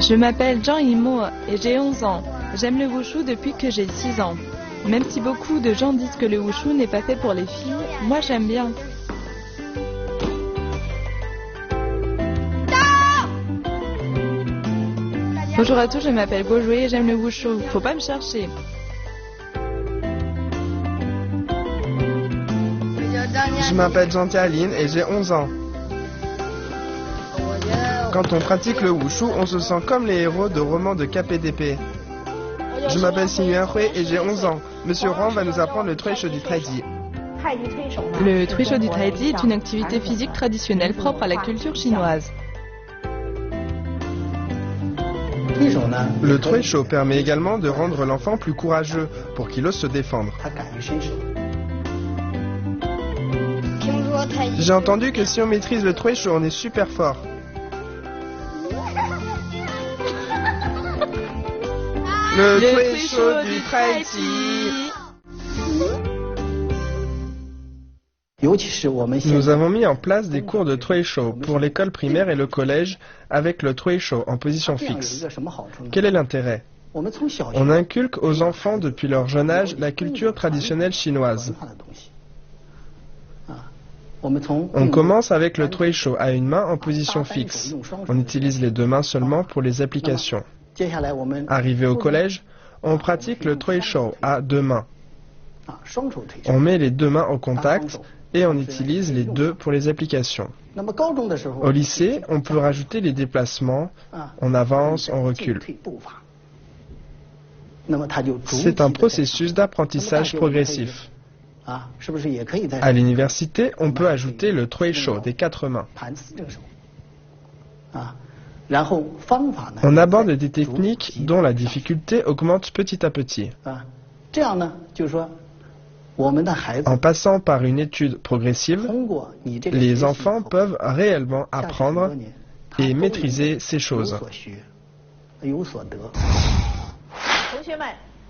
Je m'appelle Zhang Yimo et j'ai 11 ans. J'aime le wushu depuis que j'ai 6 ans. Même si beaucoup de gens disent que le wushu n'est pas fait pour les filles, moi j'aime bien. Bonjour à tous, je m'appelle Gojue et j'aime le wushu. Faut pas me chercher. Je m'appelle Jean-Tialine et j'ai 11 ans. Quand on pratique le wushu, on se sent comme les héros de romans de KPDP. Je m'appelle Xingyuan Hui et j'ai 11 ans. Monsieur Huang va nous apprendre le Tuisho du Taiji. Le Tuisho du Taiji est une activité physique traditionnelle propre à la culture chinoise. Le Tuisho permet également de rendre l'enfant plus courageux pour qu'il ose se défendre. J'ai entendu que si on maîtrise le Tuisho, on est super fort. Le Tuisho du Taiji. Nous avons mis en place des cours de Tuisho pour l'école primaire et le collège avec le Tuisho en position fixe. Quel est l'intérêt? On inculque aux enfants depuis leur jeune âge la culture traditionnelle chinoise. On commence avec le Tuisho à une main en position fixe. On utilise les deux mains seulement pour les applications. Arrivé au collège, on pratique le Tuisho à deux mains. On met les deux mains au contact et on utilise les deux pour les applications. Au lycée, on peut rajouter les déplacements, on avance, on recule. C'est un processus d'apprentissage progressif. À l'université, on peut ajouter le Tuisho des quatre mains. On aborde des techniques dont la difficulté augmente petit à petit. En passant par une étude progressive, les enfants peuvent réellement apprendre et maîtriser ces choses.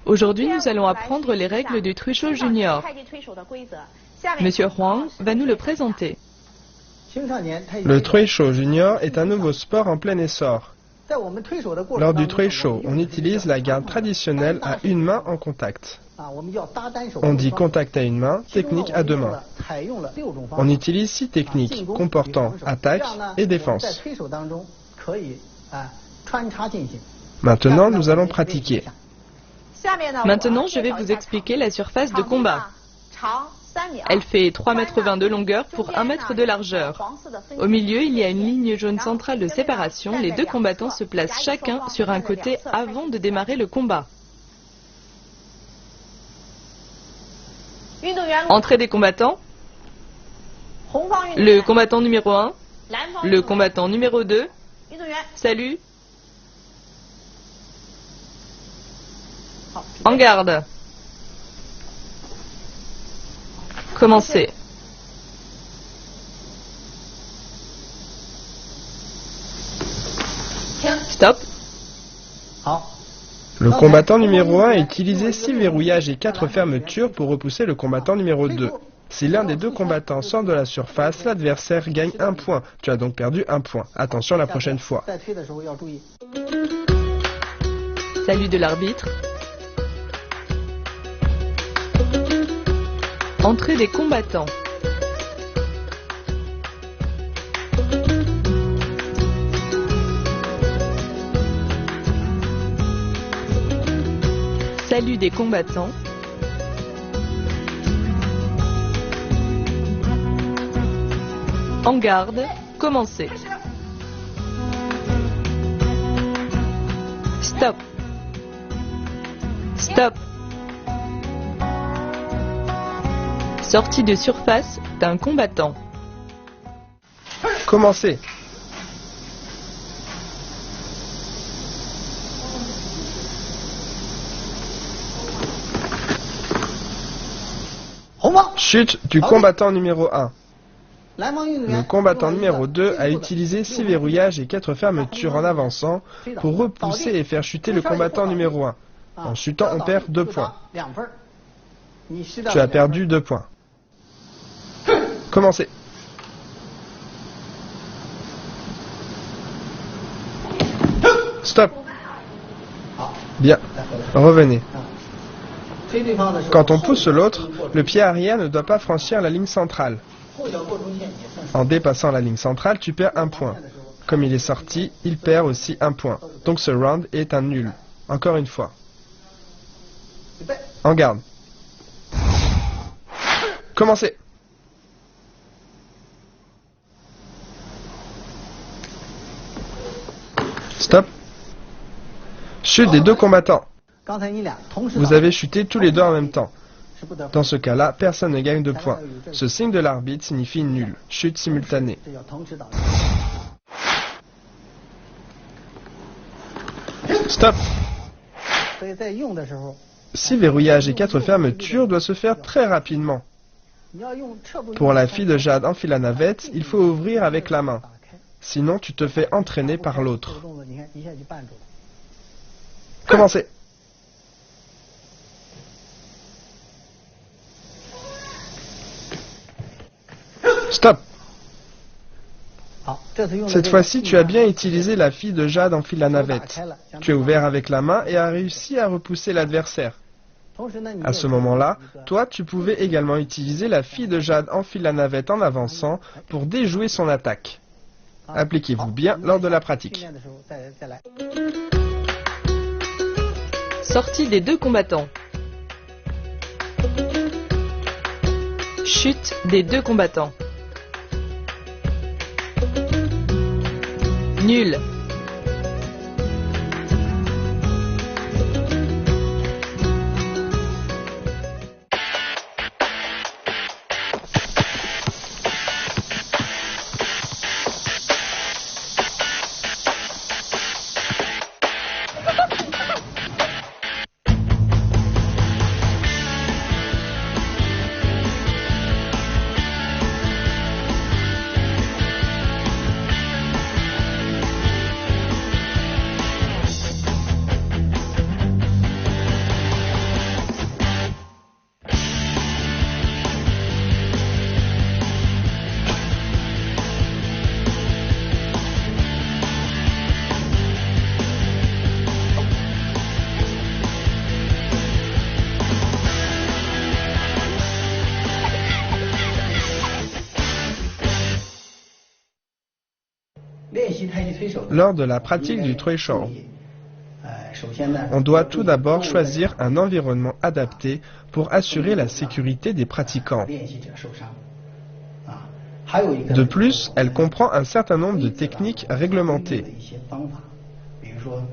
Aujourd'hui, nous allons apprendre les règles du Tuisho Junior. Monsieur Huang va nous le présenter. Le Tuisho Junior est un nouveau sport en plein essor. Lors du Tuisho, on utilise la garde traditionnelle à une main en contact. On dit contact à une main, technique à deux mains. On utilise 6 techniques comportant attaque et défense. Maintenant, nous allons pratiquer. Maintenant, je vais vous expliquer la surface de combat. Elle fait 3,20 m de longueur pour 1 m de largeur. Au milieu, il y a une ligne jaune centrale de séparation. Les deux combattants se placent chacun sur un côté avant de démarrer le combat. Entrée des combattants. Le combattant numéro 1. Le combattant numéro 2. Salut. En garde. Commencez. Stop. Le combattant numéro 1 a utilisé 6 verrouillages et 4 fermetures pour repousser le combattant numéro 2. Si l'un des deux combattants sort de la surface, l'adversaire gagne 1 point. Tu as donc perdu 1 point. Attention la prochaine fois. Salut de l'arbitre. Entrée des combattants. Salut des combattants. En garde, commencez. Stop. Stop. Sortie de surface d'un combattant. Commencez. Chute du combattant numéro 1. Le combattant numéro 2 a utilisé 6 verrouillages et 4 fermetures en avançant pour repousser et faire chuter le combattant numéro 1. En chutant, on perd 2 points. Tu as perdu 2 points. Commencez. Stop. Bien. Revenez. Quand on pousse l'autre, le pied arrière ne doit pas franchir la ligne centrale. En dépassant la ligne centrale, tu perds un point. Comme il est sorti, il perd aussi un point. Donc ce round est un nul. Encore une fois. En garde. Commencez. Stop. Chute des deux combattants. Vous avez chuté tous les deux en même temps. Dans ce cas-là, personne ne gagne de points. Ce signe de l'arbitre signifie nul. Chute simultanée. Stop. Si verrouillage et 4 fermetures doit se faire très rapidement. Pour la fille de Jade enfile la navette, il faut ouvrir avec la main. Sinon, tu te fais entraîner par l'autre. Commencez. Stop. Cette fois-ci, tu as bien utilisé la fille de Jade enfile la navette. Tu as ouvert avec la main et as réussi à repousser l'adversaire. À ce moment-là, toi, tu pouvais également utiliser la fille de Jade enfile la navette en avançant pour déjouer son attaque. Appliquez-vous bien lors de la pratique. Sortie des deux combattants. Chute des deux combattants. Nul. Lors de la pratique du Treisho, on doit tout d'abord choisir un environnement adapté pour assurer la sécurité des pratiquants. De plus, elle comprend un certain nombre de techniques réglementées.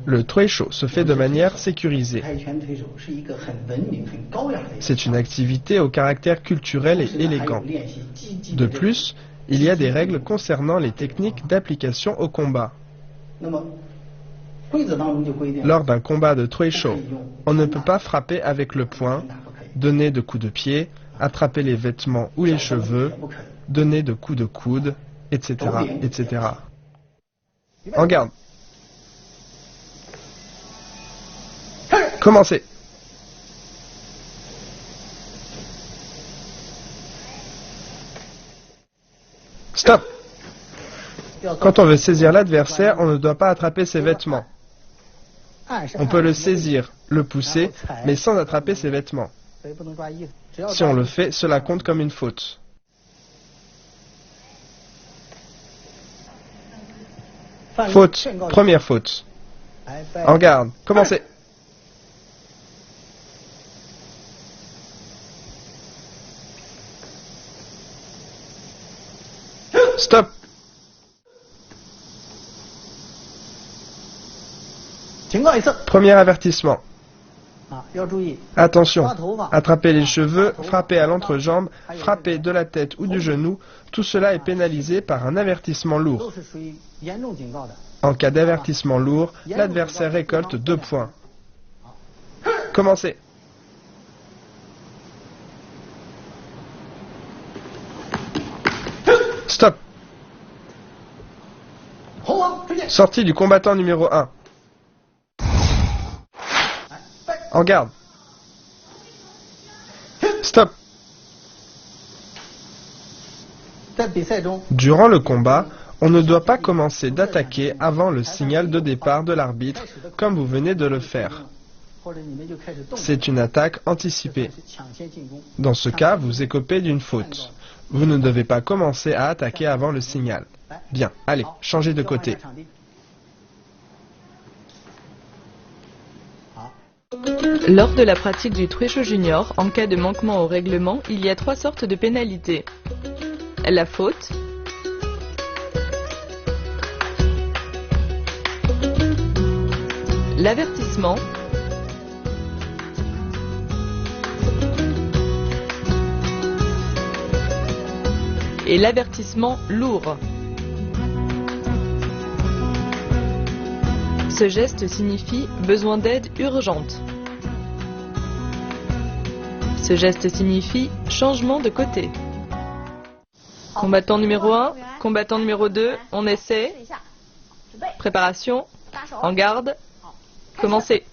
Le Treisho se fait de manière sécurisée. C'est une activité au caractère culturel et élégant. De plus, il y a des règles concernant les techniques d'application au combat. Lors d'un combat de Treisho, on ne peut pas frapper avec le poing, donner de coups de pied, attraper les vêtements ou les cheveux, donner de coups de coude, etc., etc. En garde. Commencez. Stop. Quand on veut saisir l'adversaire, on ne doit pas attraper ses vêtements. On peut le saisir, le pousser, mais sans attraper ses vêtements. Si on le fait, cela compte comme une faute. Faute. Première faute. En garde. Commencez. Stop. Premier avertissement. Attention, attraper les cheveux, frapper à l'entrejambe, frapper de la tête ou du genou, tout cela est pénalisé par un avertissement lourd. En cas d'avertissement lourd, l'adversaire récolte 2 points. Commencez. Stop. Sortie du combattant numéro 1. En garde. Stop. Durant le combat, On ne doit pas commencer d'attaquer avant le signal de départ de l'arbitre, comme vous venez de le faire. C'est une attaque anticipée. Dans ce cas, vous écopez d'une faute. Vous ne devez pas commencer à attaquer avant le signal. Bien, allez, changez de côté. Lors de la pratique du Treacheau Junior, en cas de manquement au règlement, il y a 3 sortes de pénalités. La faute, l'avertissement et l'avertissement lourd. Ce geste signifie besoin d'aide urgente. Ce geste signifie changement de côté. Combattant numéro 1, combattant numéro 2, on essaie. Préparation, en garde, commencez.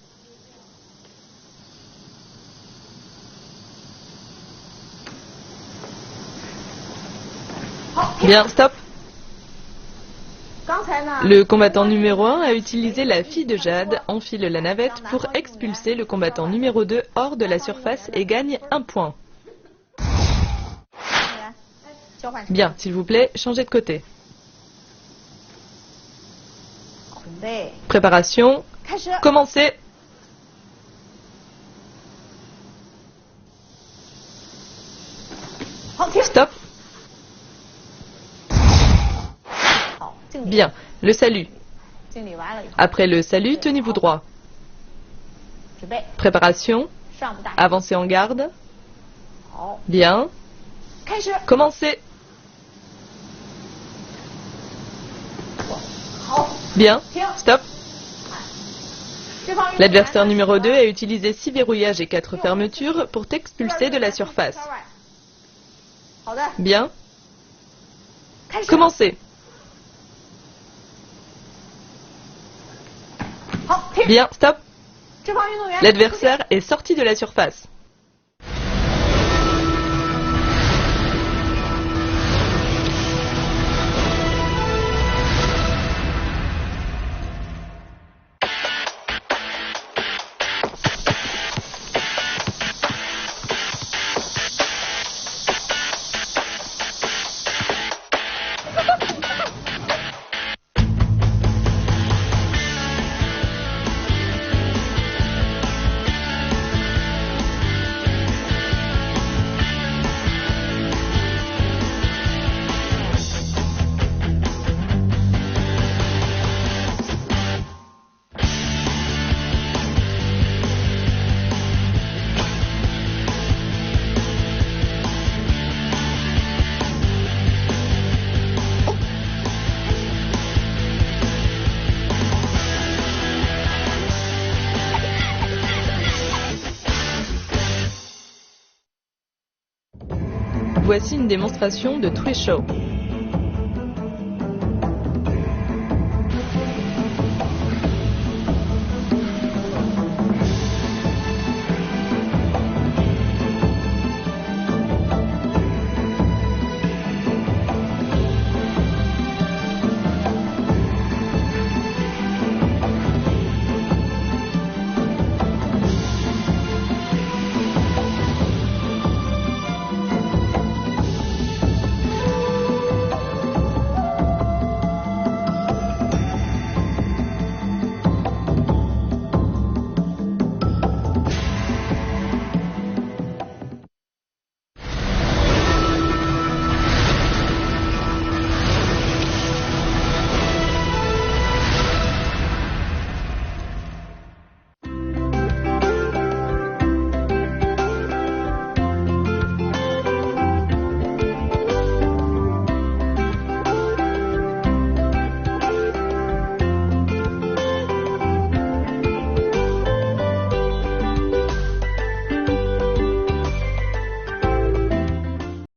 Bien, stop. Le combattant numéro 1 a utilisé la fille de Jade, enfile la navette pour expulser le combattant numéro 2 hors de la surface et gagne 1 point. Bien, s'il vous plaît, changez de côté. Préparation, commencez. Stop. Bien, le salut. Après le salut, tenez-vous droit. Préparation, avancez en garde. Bien. Commencez. Bien, stop. L'adversaire numéro 2 a utilisé 6 verrouillages et 4 fermetures pour t'expulser de la surface. Bien. Commencez. Bien, stop. L'adversaire est sorti de la surface. Voici une démonstration de Treacheau.